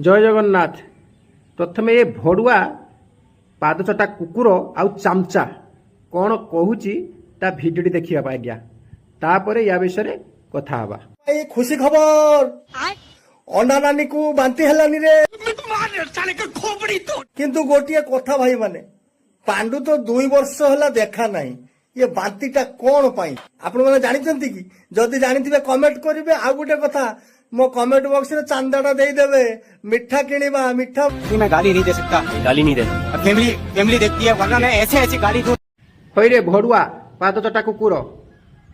जय जगन्नाथ। प्रथमे ये भड़ुआ पादचटा कुकुर आउ चामचा कौन कहूची ता भिडियो देखिया आज्ञा तापरे या विषय कथा हवा। ए खुशी खबर अंडा नानी को बांती हेलानी रे किंतु गोटिए कथा भाई माने पांडु तो 2 वर्ष होला देखा नहीं ये बांतीटा कौन पाई आपण माने जानिचंती कि जदि जानिथिबे कमेंट करिवे। आ गुटे कथा मो कमेंट बॉक्स रे चांदाटा देई देबे मिठा किनिबा मिठा। मैं गाली नहीं दे सकता, गाली नहीं दे सकता। फैमिली देखती है वरना मैं ऐसे गाली दूं। होई रे भड़ुआ पादचटा कुकुर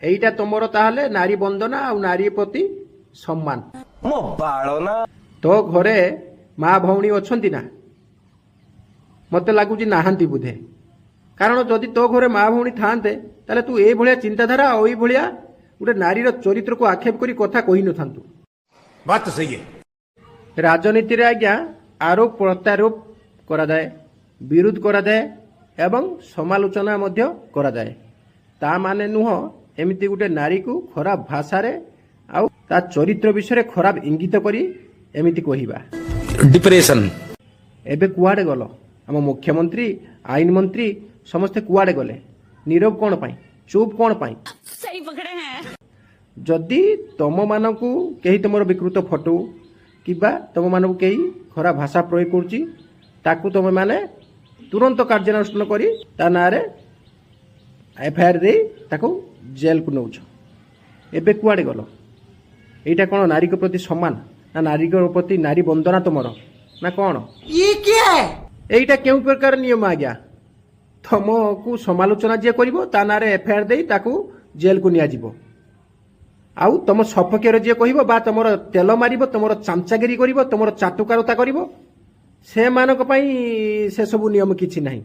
एईटा तमरो ताहले नारी बंदना आ नारी प्रति सम्मान। मो बाळो ना तो घरे माँ भौणी अछंती ना? मते लागुची नाहांती बुधे। कारण जदि तो घरे माँ भौणी थांते ताले तू ए भलिया चिंताधारा ओई भलिया गोटे नारीर चरित्र को आक्षेप करी कथा कहि न थांतु। बात तो सही है। राजनीति रे आज्ञा आरोप प्रत्यारोप करा जाए, विरोध करा जाए एवं समालोचना मध्य करा जाए। ता माने नुह एमिति गोटे नारी को खराब भाषा रे आउ ता चरित्र विषय खराब इंगित करी एमिति कहिबा। डिप्रेशन एबे कुआडे गलो आम मुख्यमंत्री आईन मंत्री समस्ते कुआडे गले? नीरव कौन पाई, चुप कौन पाई? सही पकड़े हैं। जदि तुम मानकु केही तुमर विकृत फोटो किबा तुम मानकु केही खराब भाषा प्रयोग करूची ताकू तुम माने तुरंत कार्यानुष्ठान करी ता नारे एफआईआर दे ताकू जेल को नौछ। एबे कुआडे गलो? एटा कोन नारी के प्रति सम्मान ना नारी के प्रति नारी वंदना तुमर ना कौन? ये क्या है? एटा केउ प्रकार नियम आज्ञा? तुमको समालोचना जे करिवो ता नारे एफआईआर दे ताकू जेल को निया जिवो। आउ तुम सपक्षर जे कहब बा तुम तेल मारिब तुम चामचागिरी करिवो तुम चाटुकारता करिवो से मानक पई से सब नियम किछि नाही।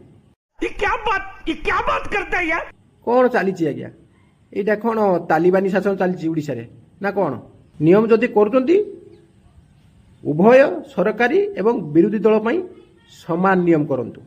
ये क्या बात करता है यार? कौन चली आज्ञा? एटा कौन तालिबानी शासन चली ओडिशा रे ना कौन? नियम जदि करूचंती उभय सरकारी एवं विरोधी दल पई समान नियम करंतु।